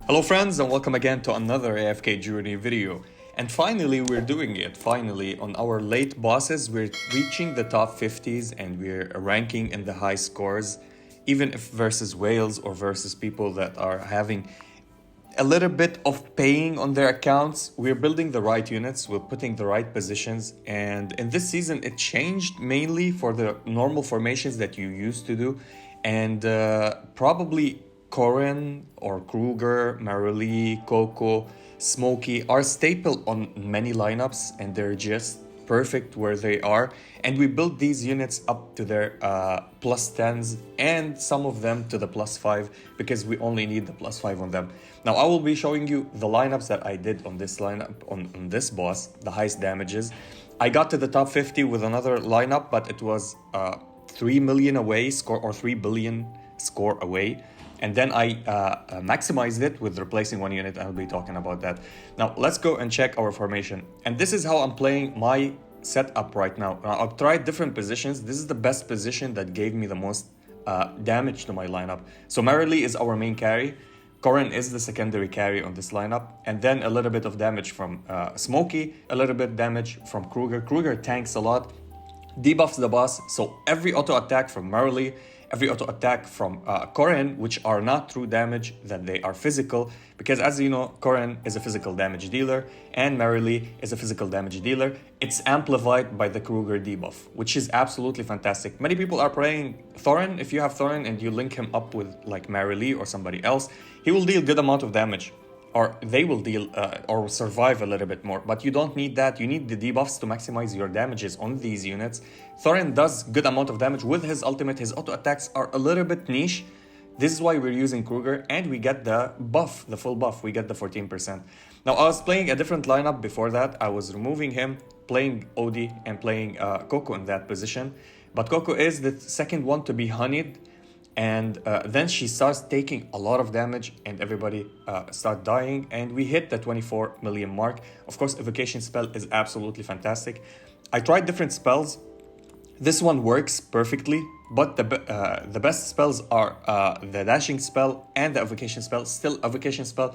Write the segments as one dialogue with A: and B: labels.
A: Hello friends and welcome again to another AFK journey video. And finally we're doing it. Finally on our late bosses we're reaching the top 50s and we're ranking in the high scores, even if versus whales or versus people that are having a little bit of paying on their accounts. We're building the right units, we're putting the right positions, and in this season it changed mainly for the normal formations that you used to do, and probably Corin or Kruger, Marilee, Coco, Smokey are staple on many lineups, and they're just perfect where they are. And we built these units up to their plus 10s and some of them to the plus 5 because we only need the plus 5 on them. Now I will be showing you the lineups that I did on this lineup, on this boss, the highest damages. I got to the top 50 with another lineup, but it was 3 million away score, or 3 billion score away. And then I maximized it with replacing one unit. I'll be talking about that. Now let's go and check our formation. And this is how I'm playing my setup right now. I've tried different positions. This is the best position that gave me the most damage to my lineup. So Marilee is our main carry. Corin is the secondary carry on this lineup. And then a little bit of damage from Smokey, a little bit damage from Kruger. Kruger tanks a lot, debuffs the boss. So every auto attack from Marilee, every auto attack from Corin, which are not true damage, that they are physical, because as you know, Corin is a physical damage dealer and Marilee is a physical damage dealer. It's amplified by the Kruger debuff, which is absolutely fantastic. Many people are playing Thorin. If you have Thorin and you link him up with like Marilee or somebody else, he will deal good amount of damage, or they will deal or survive a little bit more, but you don't need that. You need the debuffs to maximize your damages on these units. Thorin does good amount of damage with his ultimate. His auto attacks are a little bit niche. This is why we're using Kruger, and we get the buff, the full buff. We get the 14%. Now I was playing a different lineup before that. I was removing him, playing Odie and playing Coco in that position, but Coco is the second one to be honeyed. And then she starts taking a lot of damage and everybody start dying, and we hit the 24 million mark. Of course, evocation spell is absolutely fantastic. I tried different spells. This one works perfectly, but the best spells are the dashing spell and the evocation spell. Still, evocation spell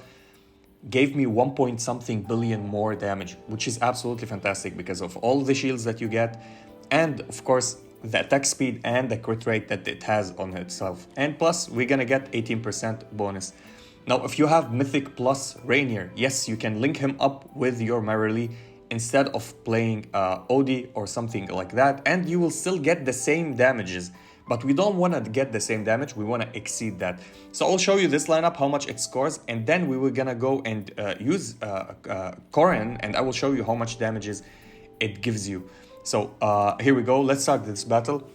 A: gave me 1 point something billion more damage, which is absolutely fantastic because of all the shields that you get, and of course the attack speed and the crit rate that it has on itself. And plus we're gonna get 18% bonus. Now if you have Mythic plus Rainier, yes, you can link him up with your Marilee instead of playing Odie or something like that, and you will still get the same damages. But we don't want to get the same damage, we want to exceed that. So I'll show you this lineup, how much it scores, and then we were gonna go and use Corin, and I will show you how much damages it gives you. So here we go, let's start this battle.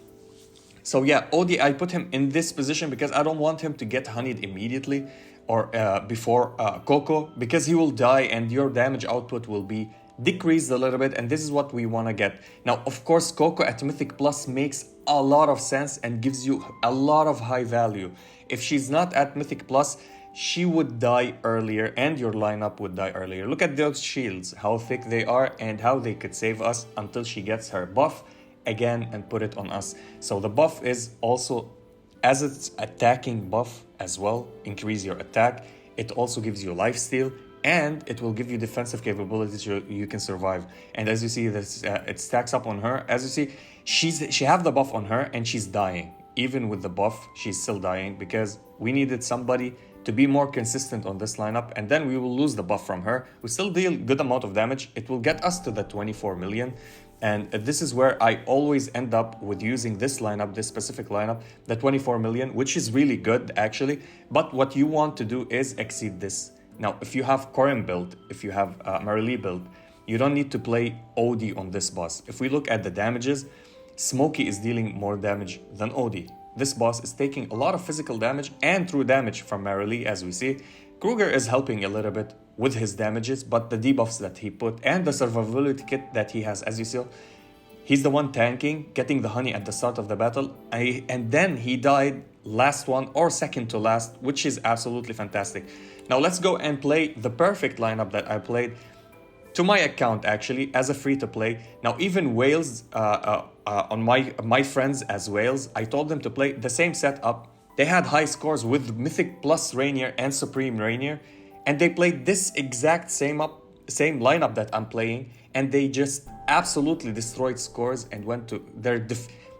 A: So yeah, Odie, I put him in this position because I don't want him to get honeyed immediately or before Coco, because he will die and your damage output will be decreased a little bit, and this is what we want to get. Now of course Coco at Mythic Plus makes a lot of sense and gives you a lot of high value. If she's not at Mythic Plus, she would die earlier and your lineup would die earlier. Look at those shields, how thick they are and how they could save us until she gets her buff again and put it on us. So the buff is also, as it's attacking buff as well, increase your attack. It also gives you lifesteal and it will give you defensive capabilities so you can survive. And as you see, this it stacks up on her. As you see, she have the buff on her and she's dying. Even with the buff, she's still dying because we needed somebody to be more consistent on this lineup, and then we will lose the buff from her. We still deal good amount of damage. It will get us to the 24 million, and this is where I always end up with using this lineup, this specific lineup, the 24 million, which is really good actually. But what you want to do is exceed this. Now if you have Corin build, if you have Marilee build, you don't need to play Odie on this boss. If we look at the damages, Smokey is dealing more damage than Odie. This boss is taking a lot of physical damage and true damage from Marilee, as we see. Kruger is helping a little bit with his damages, but the debuffs that he put and the survivability kit that he has, as you see, he's the one tanking, getting the honey at the start of the battle, and then he died last one or second to last, which is absolutely fantastic. Now let's go and play the perfect lineup that I played to my account actually as a free-to-play. Now even whales, on my friends as whales, I told them to play the same setup. They had high scores with Mythic plus Rainier and Supreme Rainier, and they played this exact same lineup that I'm playing, and they just absolutely destroyed scores and went to their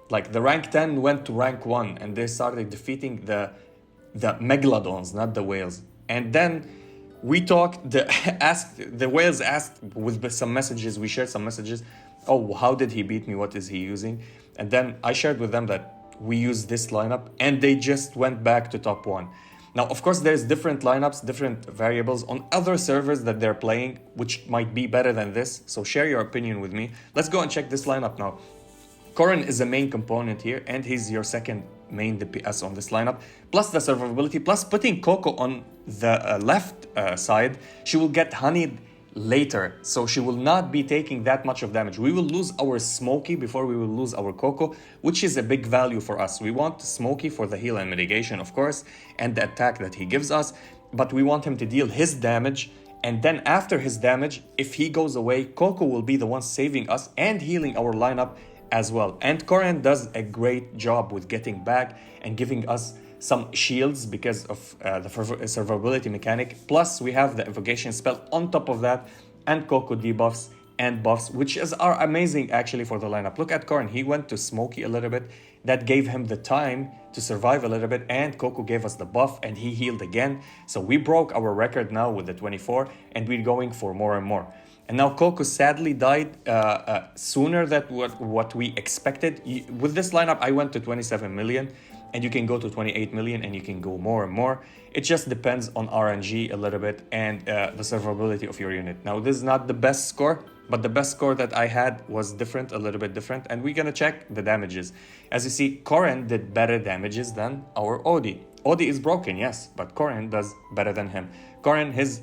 A: like the rank 10 went to rank 1, and they started defeating the megalodons, not the whales. And then we talked, the whales asked with some messages, we shared some messages. Oh, how did he beat me? What is he using? And then I shared with them that we use this lineup, and they just went back to top 1. Now, of course, there's different lineups, different variables on other servers that they're playing, which might be better than this. So share your opinion with me. Let's go and check this lineup now. Corrin is a main component here, and he's your second main DPS on this lineup. Plus the survivability, plus putting Coco on the left side, she will get honeyed later, so she will not be taking that much of damage. We will lose our Smokey before we will lose our Coco, which is a big value for us. We want Smokey for the heal and mitigation, of course, and the attack that he gives us, but we want him to deal his damage, and then after his damage, if he goes away, Coco will be the one saving us and healing our lineup as well. And Corrin does a great job with getting back and giving us some shields because of the survivability mechanic. Plus we have the invocation spell on top of that, and Coco debuffs and buffs, which are amazing actually for the lineup. Look at Corrin, he went to Smokey a little bit. That gave him the time to survive a little bit, and Coco gave us the buff and he healed again. So we broke our record now with the 24, and we're going for more and more. And now Coco sadly died sooner than what we expected. With this lineup, I went to 27 million, and you can go to 28 million, and you can go more and more. It just depends on RNG a little bit and the survivability of your unit. Now, this is not the best score, but the best score that I had was different, a little bit different, and we're gonna check the damages. As you see, Corrin did better damages than our Odie. Odie is broken, yes, but Corrin does better than him. Corrin, his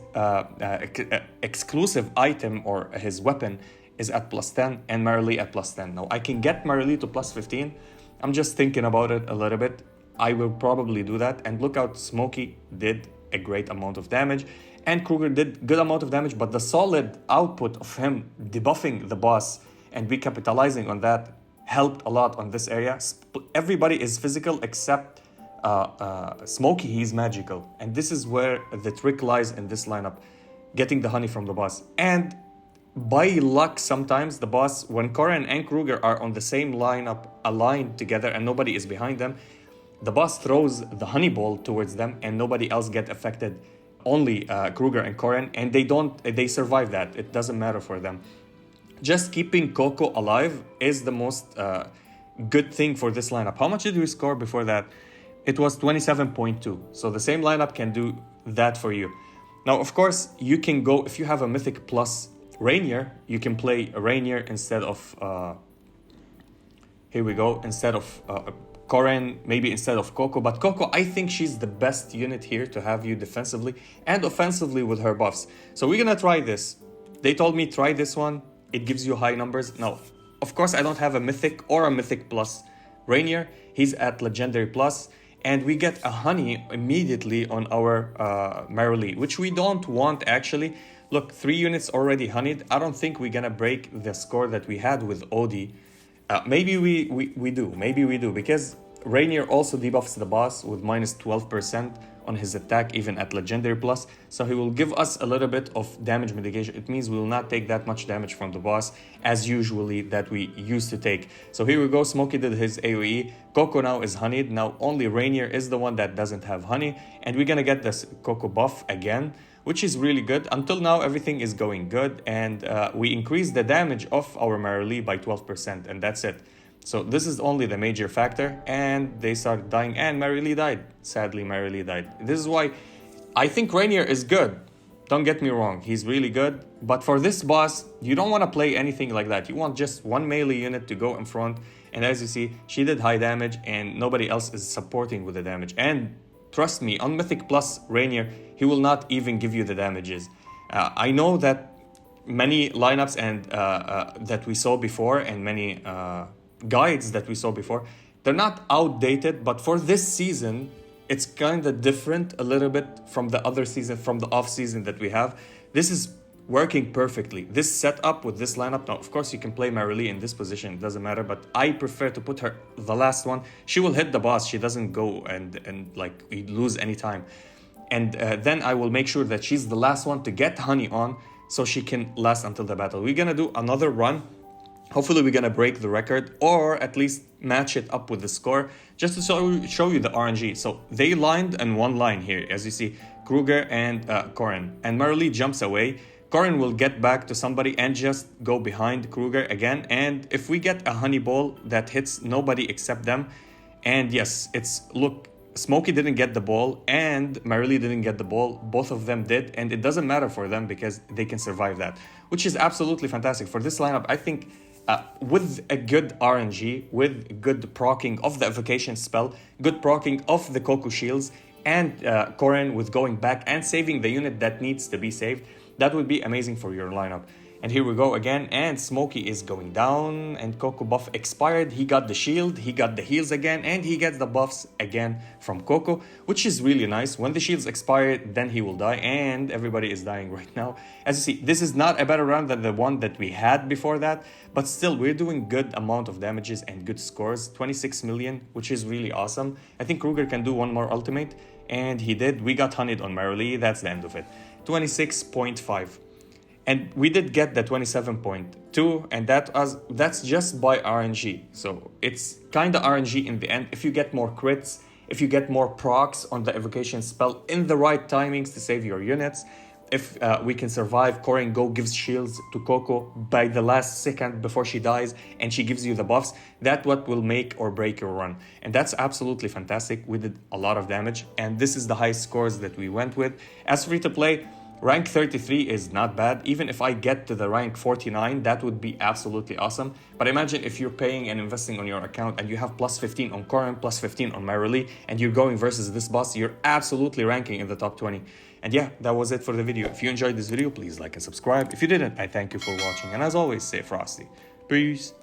A: exclusive item or his weapon is at +10 and Marilee at +10. Now, I can get Marilee to +15. I'm just thinking about it a little bit. I will probably do that. And look out, Smokey did a great amount of damage, and Kruger did good amount of damage, but the solid output of him debuffing the boss and recapitalizing on that helped a lot on this area. Everybody is physical except Smokey, he's magical. And this is where the trick lies in this lineup, getting the honey from the boss. And by luck, sometimes the boss, when Corrin and Kruger are on the same lineup, aligned together, and nobody is behind them, the boss throws the honey ball towards them, and nobody else get affected. Only Kruger and Corrin, and they survive that. It doesn't matter for them. Just keeping Coco alive is the most good thing for this lineup. How much did we score before that? It was 27.2. So the same lineup can do that for you. Now, of course, you can go, if you have a Mythic plus Rainier, you can play a Rainier instead of, here we go, instead of Corrin, maybe instead of Coco. But Coco, I think she's the best unit here to have you defensively and offensively with her buffs. So we're gonna try this. They told me try this one. It gives you high numbers. Now, of course, I don't have a Mythic or a Mythic plus Rainier. He's at Legendary plus. And we get a honey immediately on our Marilee, which we don't want actually. Look, 3 units already honeyed. I don't think we're gonna break the score that we had with Odie. Maybe we do, because Rainier also debuffs the boss with minus 12% on his attack, even at Legendary plus. So he will give us a little bit of damage mitigation. It means we will not take that much damage from the boss as usually that we used to take. So here we go, Smokey did his AoE. Coco now is honeyed. Now only Rainier is the one that doesn't have honey. And we're gonna get this Coco buff again, which is really good. Until now, everything is going good. And we increased the damage of our Marilee by 12%, and that's it. So this is only the major factor, and they started dying, and Marilee died. Sadly, Marilee died. This is why I think Rainier is good. Don't get me wrong, he's really good. But for this boss, you don't want to play anything like that. You want just one melee unit to go in front. And as you see, she did high damage, and nobody else is supporting with the damage. And trust me, on Mythic Plus Rainier, he will not even give you the damages. I know that many lineups and that we saw before, and many guides that we saw before, they're not outdated, but for this season it's kind of different a little bit from the other season, from the off season that we have. This is working perfectly, this setup with this lineup. Now of course you can play Marilee in this position, it doesn't matter, but I prefer to put her the last one. She will hit the boss, she doesn't go and like we lose any time. And then I will make sure that she's the last one to get honey on, so she can last until the battle. We're gonna do another run. Hopefully we're gonna break the record, or at least match it up with the score, just to show you the RNG. So they lined in one line here, as you see, Kruger and Corin. And Marilee jumps away. Corin will get back to somebody and just go behind Kruger again. And if we get a honey ball that hits nobody except them, and yes, look, Smokey didn't get the ball and Marilee didn't get the ball. Both of them did, and it doesn't matter for them because they can survive that, which is absolutely fantastic. For this lineup, I think with a good RNG, with good proccing of the evocation spell, good proccing of the Coco shields, and Corin with going back and saving the unit that needs to be saved, that would be amazing for your lineup. And here we go again, and Smokey is going down, and Coco buff expired. He got the shield, he got the heals again, and he gets the buffs again from Coco, which is really nice. When the shields expire, then he will die, and everybody is dying right now. As you see, this is not a better round than the one that we had before that, but still, we're doing good amount of damages and good scores. 26 million, which is really awesome. I think Kruger can do one more ultimate, and he did. We got hunted on Marilee, that's the end of it. 26.5. And we did get the 27.2, and that's just by RNG. So it's kind of RNG in the end. If you get more crits, if you get more procs on the evocation spell in the right timings to save your units, if we can survive, Corin Go gives shields to Coco by the last second before she dies, and she gives you the buffs, that's what will make or break your run. And that's absolutely fantastic. We did a lot of damage, and this is the highest scores that we went with. As free to play, rank 33 is not bad. Even if I get to the rank 49, that would be absolutely awesome. But imagine if you're paying and investing on your account and you have plus 15 on Corin, plus 15 on Marilee, and you're going versus this boss, you're absolutely ranking in the top 20. And yeah, that was it for the video. If you enjoyed this video, please like and subscribe. If you didn't, I thank you for watching. And as always, stay frosty. Peace.